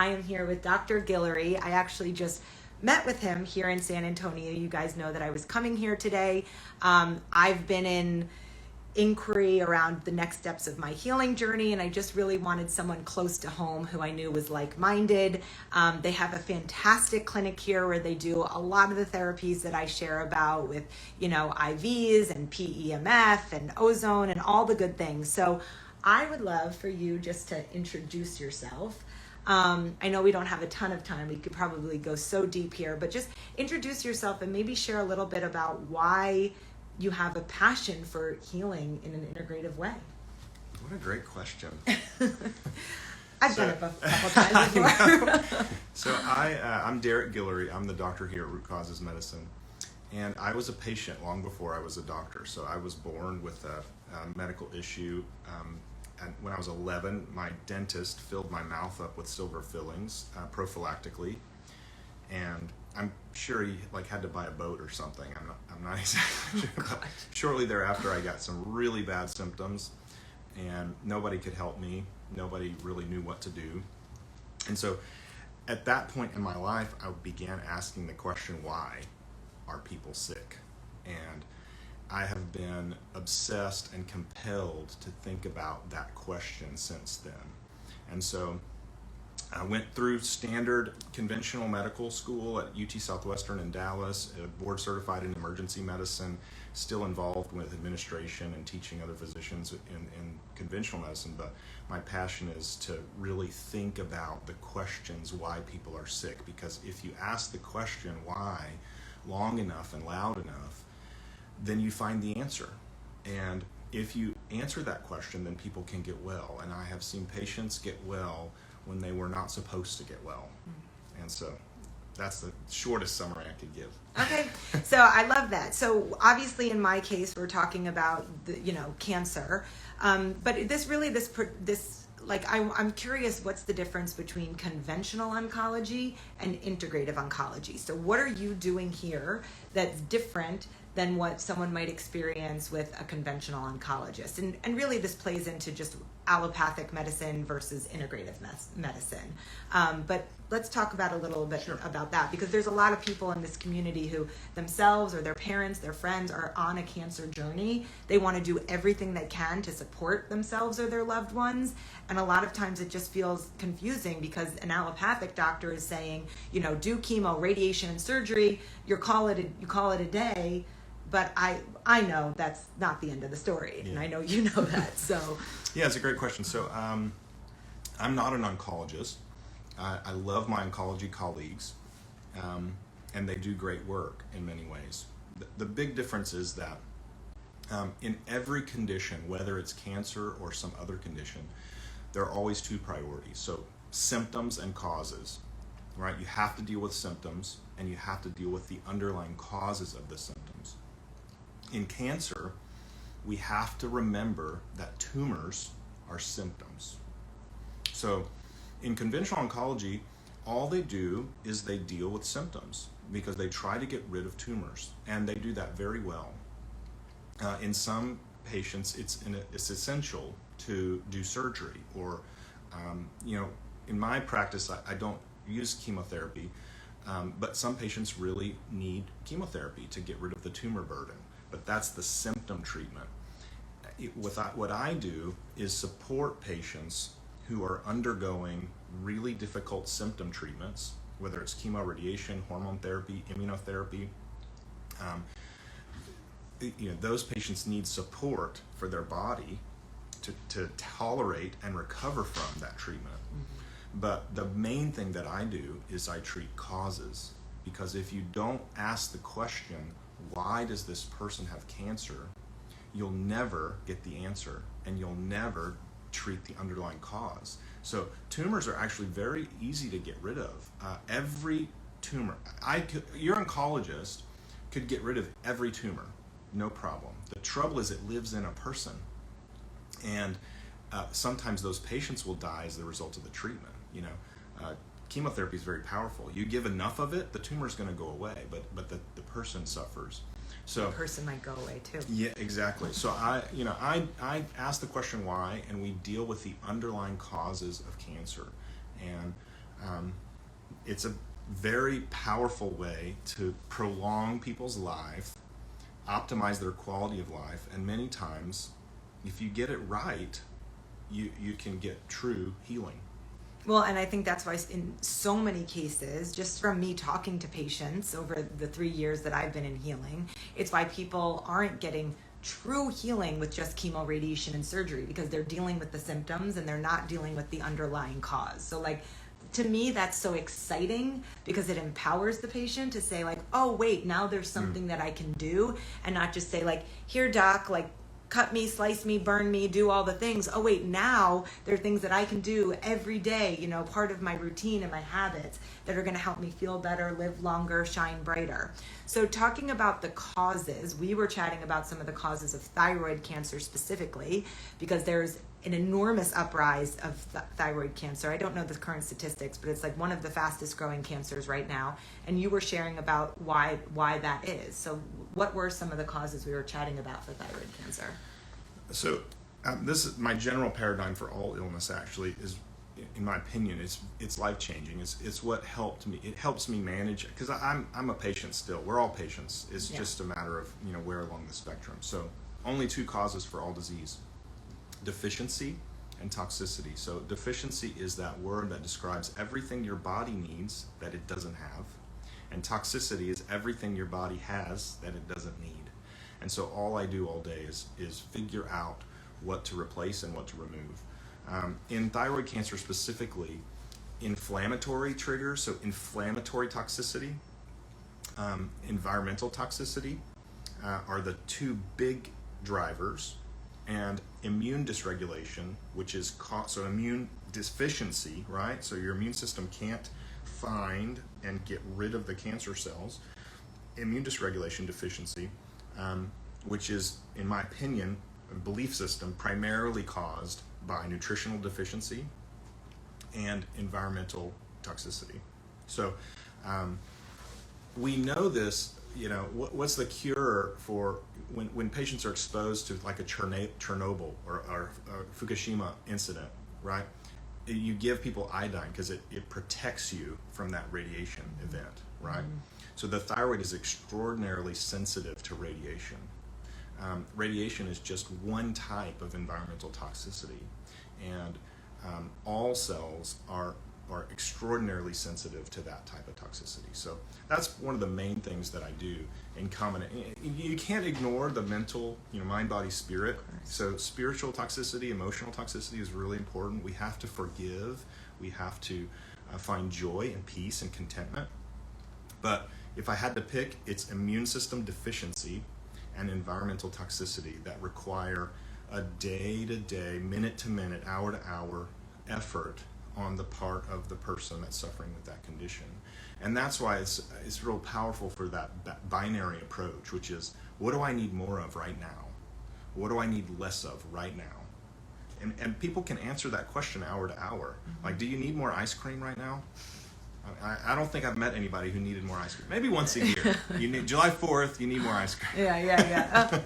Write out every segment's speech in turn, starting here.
I am here with Dr. Guillory. I actually just met with him here in San Antonio. You guys know that I was coming here today. I've been in inquiry around the next steps of my healing journey, and I just really wanted someone close to home who I knew was like-minded. They have a fantastic clinic here where they do a lot of the therapies that I share about with, IVs and PEMF and ozone and all the good things. So I would love for you just to introduce yourself. I know we don't have a ton of time. We could probably go so deep here, but just introduce yourself and maybe share a little bit about why you have a passion for healing in an integrative way. What a great question. I've done it a couple times before. So I'm Derek Guillory. I'm the doctor here at Root Causes Medicine. And I was a patient long before I was a doctor. So I was born with a medical issue. And when I was 11, my dentist filled my mouth up with silver fillings prophylactically. And I'm sure he had to buy a boat or something. I'm not exactly sure. But shortly thereafter, I got some really bad symptoms, and nobody could help me. Nobody really knew what to do. And so at that point in my life, I began asking the question, why are people sick? And I have been obsessed and compelled to think about that question since then. And so I went through standard conventional medical school at UT Southwestern in Dallas, board certified in emergency medicine, still involved with administration and teaching other physicians in conventional medicine. But my passion is to really think about the questions why people are sick, because if you ask the question why long enough and loud enough, then you find the answer. And if you answer that question, then people can get well. And I have seen patients get well when they were not supposed to get well. And so that's the shortest summary I could give. Okay, so I love that. So obviously in my case, we're talking about cancer, but I'm curious, what's the difference between conventional oncology and integrative oncology? So what are you doing here that's different than what someone might experience with a conventional oncologist? And really this plays into just allopathic medicine versus integrative medicine. But let's talk about a little bit about that, because there's a lot of people in this community who themselves or their parents, their friends are on a cancer journey. They want to do everything they can to support themselves or their loved ones. And a lot of times it just feels confusing because an allopathic doctor is saying, do chemo, radiation, and surgery, you call it a day. But I know that's not the end of the story, and I know you know that. So yeah, it's a great question. So I'm not an oncologist. I love my oncology colleagues, and they do great work in many ways. The big difference is that in every condition, whether it's cancer or some other condition, there are always two priorities. So symptoms and causes, right? You have to deal with symptoms, and you have to deal with the underlying causes of the symptoms. In cancer, we have to remember that tumors are symptoms. So in conventional oncology, all they do is they deal with symptoms because they try to get rid of tumors, and they do that very well. In some patients, it's essential to do surgery, or in my practice, I don't use chemotherapy, but some patients really need chemotherapy to get rid of the tumor burden. But that's the symptom treatment. What I do is support patients who are undergoing really difficult symptom treatments, whether it's chemo, radiation, hormone therapy, immunotherapy. Those patients need support for their body to tolerate and recover from that treatment. Mm-hmm. But the main thing that I do is I treat causes, because if you don't ask the question, why does this person have cancer, you'll never get the answer, and you'll never treat the underlying cause. So tumors are actually very easy to get rid of. Every tumor, your oncologist could get rid of every tumor, no problem. The trouble is it lives in a person, and sometimes those patients will die as the result of the treatment. Chemotherapy is very powerful. You give enough of it, the tumor is going to go away, but the person suffers. So the person might go away too. Yeah, exactly. So I ask the question why, and we deal with the underlying causes of cancer. And It's a very powerful way to prolong people's life, optimize their quality of life, and many times, if you get it right, you can get true healing. Well, and I think that's why in so many cases, just from me talking to patients over the 3 years that I've been in healing, it's why people aren't getting true healing with just chemo, radiation, and surgery, because they're dealing with the symptoms and they're not dealing with the underlying cause. So like, to me, that's so exciting because it empowers the patient to say like, oh wait, now there's something that I can do, and not just say like, here doc, like cut me, slice me, burn me, do all the things. Oh wait, now there are things that I can do every day, you know, part of my routine and my habits that are going to help me feel better, live longer, shine brighter. So talking about the causes, we were chatting about some of the causes of thyroid cancer specifically, because there's an enormous uprise of thyroid cancer. I don't know the current statistics, but it's like one of the fastest growing cancers right now. And you were sharing about why that is. So what were some of the causes we were chatting about for thyroid cancer? So this is my general paradigm for all illness, actually, is, in my opinion, it's life-changing. It's what helped me. It helps me manage, because I'm a patient still. We're all patients. It's just a matter of, you know, where along the spectrum. So only 2 causes for all disease: deficiency and toxicity. So deficiency is that word that describes everything your body needs that it doesn't have, and toxicity is everything your body has that it doesn't need. And so all I do all day is figure out what to replace and what to remove. In thyroid cancer specifically, inflammatory triggers, so inflammatory toxicity, environmental toxicity are the 2 big drivers, and immune dysregulation, which is so immune deficiency, right? So your immune system can't find and get rid of the cancer cells. Immune dysregulation deficiency, which is, in my opinion, a belief system primarily caused by nutritional deficiency and environmental toxicity. So we know this. You know, what's the cure for when patients are exposed to like a Chernobyl or a Fukushima incident, right? You give people iodine because it protects you from that radiation event, right? So the thyroid is extraordinarily sensitive to radiation. Radiation is just one type of environmental toxicity, and all cells are extraordinarily sensitive to that type of toxicity. So that's one of the main things that I do in common. You can't ignore the mental, you know, mind, body, spirit. So spiritual toxicity, emotional toxicity is really important. We have to forgive. We have to find joy and peace and contentment. But if I had to pick, it's immune system deficiency and environmental toxicity that require a day-to-day, minute-to-minute, hour-to-hour effort on the part of the person that's suffering with that condition. And that's why it's real powerful for that binary approach, which is, what do I need more of right now? What do I need less of right now? And people can answer that question hour to hour. Like, do you need more ice cream right now? I don't think I've met anybody who needed more ice cream. Maybe once a year. You need July 4th, you need more ice cream. Yeah.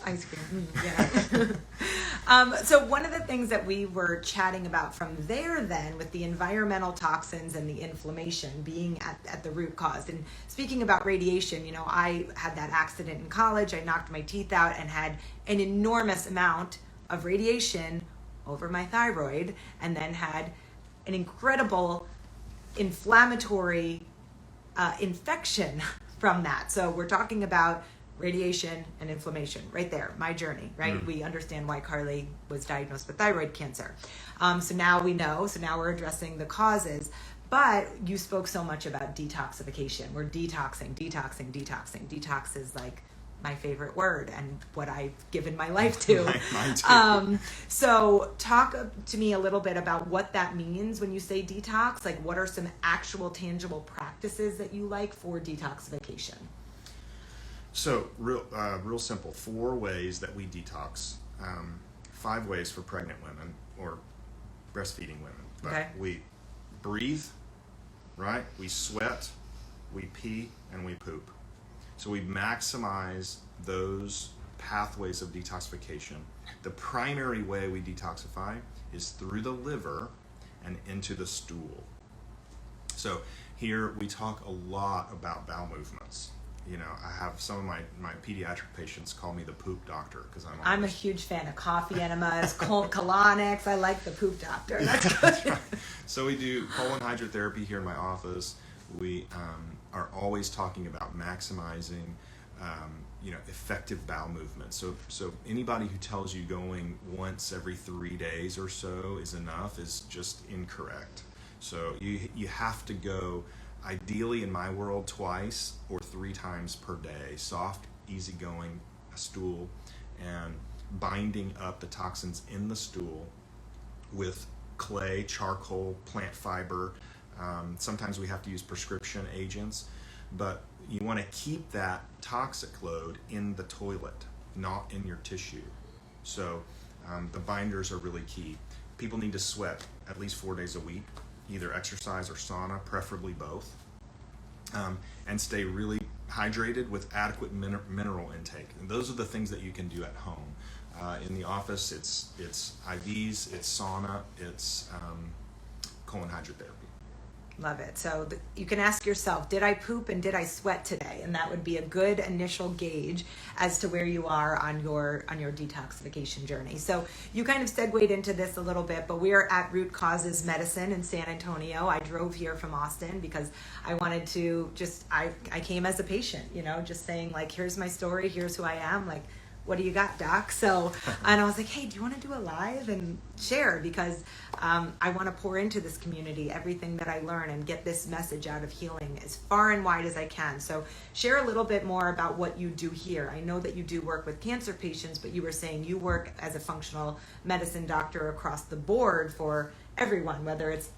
Ice cream. Yeah. So one of the things that we were chatting about from there then, with the environmental toxins and the inflammation being at the root cause. And speaking about radiation, you know, I had that accident in college. I knocked my teeth out and had an enormous amount of radiation over my thyroid, and then had an incredible inflammatory infection from that. So we're talking about radiation and inflammation right there, my journey, right? We understand why Carly was diagnosed with thyroid cancer. So now we know, so now we're addressing the causes. But you spoke so much about detoxification. We're detoxing. Detox is like my favorite word and what I've given my life to. Mine too. So talk to me a little bit about what that means when you say detox. Like, what are some actual tangible practices that you like for detoxification? So real simple, 4 ways that we detox. 5 ways for pregnant women or breastfeeding women. But okay. We breathe, right? We sweat, we pee, and we poop. So we maximize those pathways of detoxification. The primary way we detoxify is through the liver and into the stool. So here we talk a lot about bowel movements. You know, I have some of my pediatric patients call me the poop doctor because I'm a huge fan of coffee enemas, colonics. I like the poop doctor. That's good. That's right. So we do colon hydrotherapy here in my office. We are always talking about maximizing, effective bowel movement. So anybody who tells you going once every 3 days or so is enough is just incorrect. So you have to go, ideally in my world, twice or 3 times per day. Soft, easygoing stool, and binding up the toxins in the stool with clay, charcoal, plant fiber. Sometimes we have to use prescription agents, but you want to keep that toxic load in the toilet, not in your tissue. So the binders are really key. People need to sweat at least 4 days a week, either exercise or sauna, preferably both, and stay really hydrated with adequate mineral intake. And those are the things that you can do at home. In the office, it's IVs, it's sauna, it's colon hydrotherapy. Love it. So you can ask yourself, did I poop and did I sweat today? And that would be a good initial gauge as to where you are on your detoxification journey. So you kind of segued into this a little bit, but we're at Root Causes Medicine in San Antonio. I drove here from Austin because I wanted to I came as a patient, just saying like, here's my story, here's who I am, like, what do you got, doc? So, and I was like, hey, do you want to do a live and share? Because I want to pour into this community everything that I learn and get this message out of healing as far and wide as I can. So share a little bit more about what you do here. I know that you do work with cancer patients, but you were saying you work as a functional medicine doctor across the board for everyone, whether it's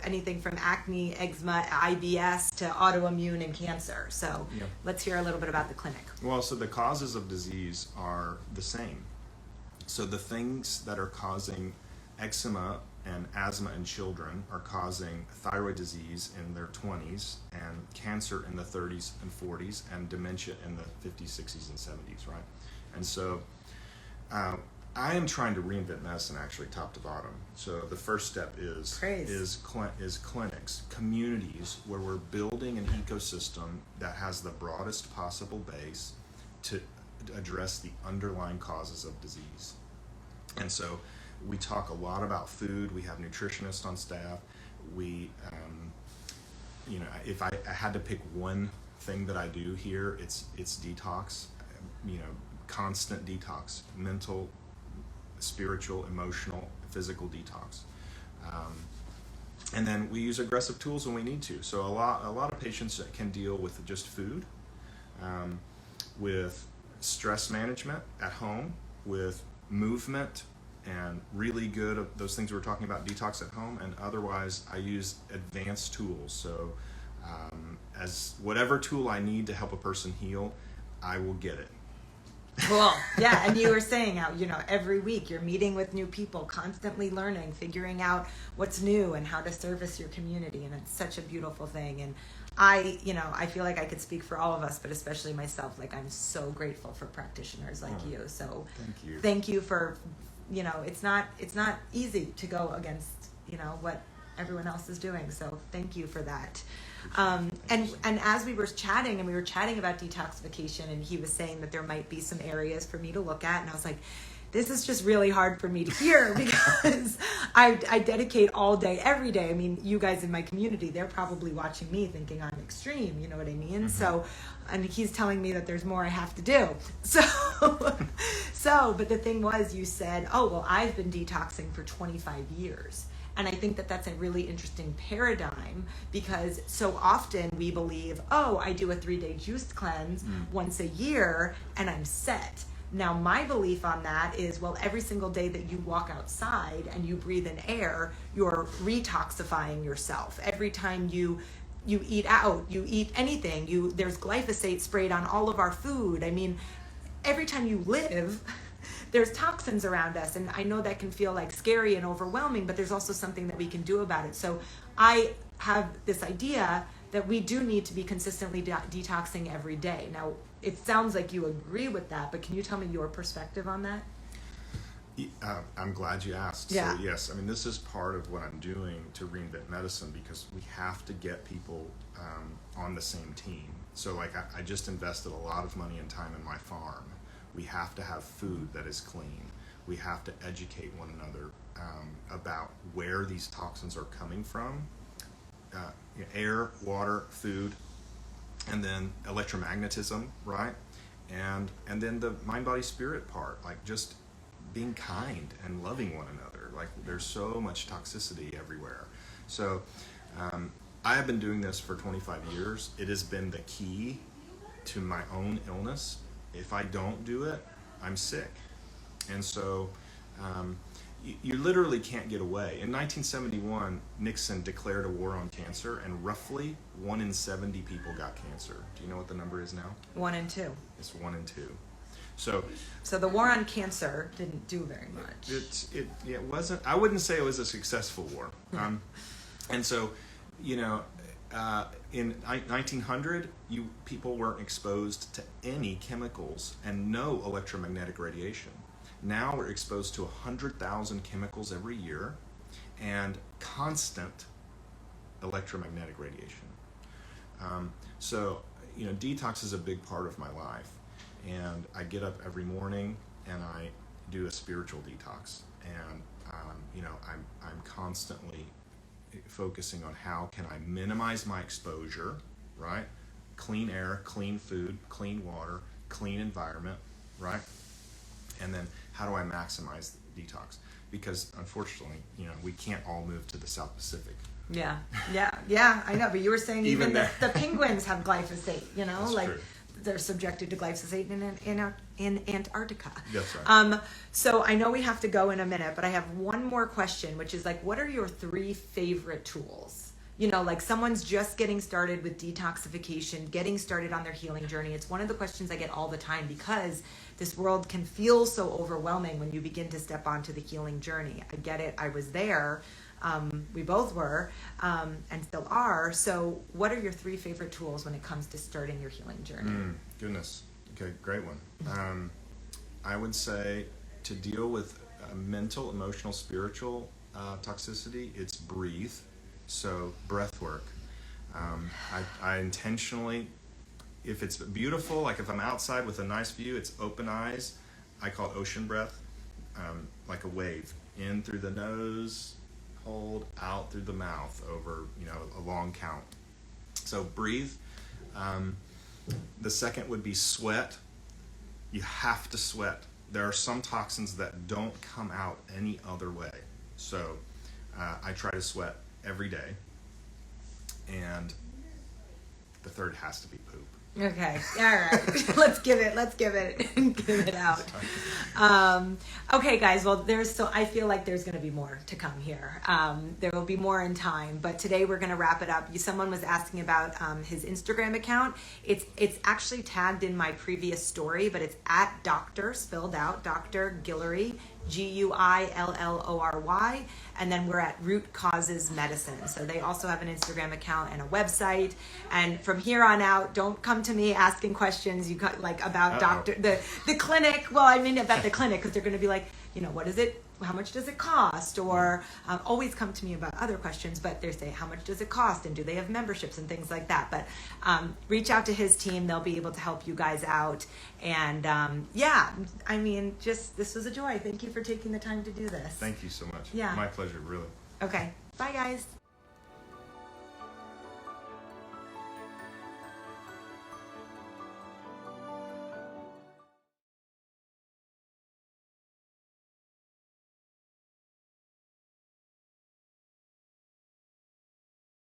anything from acne, eczema, IBS to autoimmune and cancer. So Let's hear a little bit about the clinic. Well, so the causes of disease are the same. So the things that are causing eczema and asthma in children are causing thyroid disease in their 20s and cancer in the 30s and 40s and dementia in the 50s, 60s, and 70s, right? And so I am trying to reinvent medicine, actually, top to bottom. So the first step is clinics, communities where we're building an ecosystem that has the broadest possible base to address the underlying causes of disease. And so we talk a lot about food. We have nutritionists on staff. We, if I had to pick one thing that I do here, it's detox. Constant detox, mental, spiritual, emotional, physical detox, and then we use aggressive tools when we need to. So a lot of patients can deal with just food, with stress management at home, with movement, and really good of those things we were talking about, detox at home. And otherwise, I use advanced tools. So as whatever tool I need to help a person heal, I will get it. Cool. Yeah. And you were saying how, every week you're meeting with new people, constantly learning, figuring out what's new and how to service your community. And it's such a beautiful thing. And I feel like I could speak for all of us, but especially myself. Like, I'm so grateful for practitioners like you. So thank you for, it's not easy to go against, what everyone else is doing. So thank you for that. And as we were chatting about detoxification, and he was saying that there might be some areas for me to look at, and I was like, this is just really hard for me to hear because I dedicate all day, every day. I mean, you guys in my community, they're probably watching me thinking I'm extreme, you know what I mean? Mm-hmm. So, and he's telling me that there's more I have to do. But the thing was, you said, oh, well, I've been detoxing for 25 years. And I think that that's a really interesting paradigm because so often we believe, oh, I do a 3-day juice cleanse once a year and I'm set. Now, my belief on that is, well, every single day that you walk outside and you breathe in air, you're retoxifying yourself. Every time you eat out, you eat anything, there's glyphosate sprayed on all of our food. I mean, every time you live, there's toxins around us, and I know that can feel like scary and overwhelming, but there's also something that we can do about it. So I have this idea that we do need to be consistently detoxing every day. Now, it sounds like you agree with that, but can you tell me your perspective on that? I'm glad you asked. Yeah. So yes, I mean, this is part of what I'm doing to reinvent medicine, because we have to get people on the same team. So like I just invested a lot of money and time in my farm. We have to have food that is clean. We have to educate one another about where these toxins are coming from. Air, water, food, and then electromagnetism, right? And then the mind, body, spirit part, like just being kind and loving one another. Like there's so much toxicity everywhere. So I have been doing this for 25 years. It has been the key to my own illness. If I don't do it, I'm sick. And so you literally can't get away. In 1971, Nixon declared a war on cancer, and roughly 1 in 70 people got cancer. Do you know what the number is now? 1 and 2. It's 1 in 2. So the war on cancer didn't do very much. It wasn't. I wouldn't say it was a successful war. And so, in 1900, people weren't exposed to any chemicals and no electromagnetic radiation. Now we're exposed to 100,000 chemicals every year and constant electromagnetic radiation. So, detox is a big part of my life. And I get up every morning and I do a spiritual detox. And, I'm constantly focusing on how can I minimize my exposure, right? Clean air, clean food, clean water, clean environment, right? And then how do I maximize the detox? Because unfortunately, we can't all move to the South Pacific. Yeah, I know. But you were saying even the penguins have glyphosate, That's like true. They're subjected to glyphosate in Antarctica. That's right. So I know we have to go in a minute, but I have one more question, which is like, what are your 3 favorite tools? Like someone's just getting started with detoxification, getting started on their healing journey. It's one of the questions I get all the time, because this world can feel so overwhelming when you begin to step onto the healing journey. I get it. I was there. We both were, and still are. So what are your 3 favorite tools when it comes to starting your healing journey? Goodness. Okay, great one. I would say to deal with mental, emotional, spiritual toxicity, it's breathe. So breath work. I intentionally, if it's beautiful, like if I'm outside with a nice view, it's open eyes. I call it ocean breath, like a wave. In through the nose, hold, out through the mouth over, a long count. So breathe. The second would be sweat. You have to sweat. There are some toxins that don't come out any other way. So I try to sweat every day. And the third has to be poop. Okay. All right. Let's give it out. Okay, guys. Well, I feel like there's going to be more to come here. There will be more in time, but today we're going to wrap it up. Someone was asking about his Instagram account. It's actually tagged in my previous story, but it's at Dr. spelled out, Dr. Guillory, Guillory, and then we're at Root Causes Medicine. So they also have an Instagram account and a website. And from here on out, don't come to me asking questions about the clinic. Well, I mean about the clinic, because they're going to be like, what is it? How much does it cost? Or always come to me about other questions, but they say, how much does it cost? And do they have memberships and things like that? But reach out to his team. They'll be able to help you guys out. And this was a joy. Thank you for taking the time to do this. Thank you so much. Yeah. My pleasure, really. Okay. Bye, guys.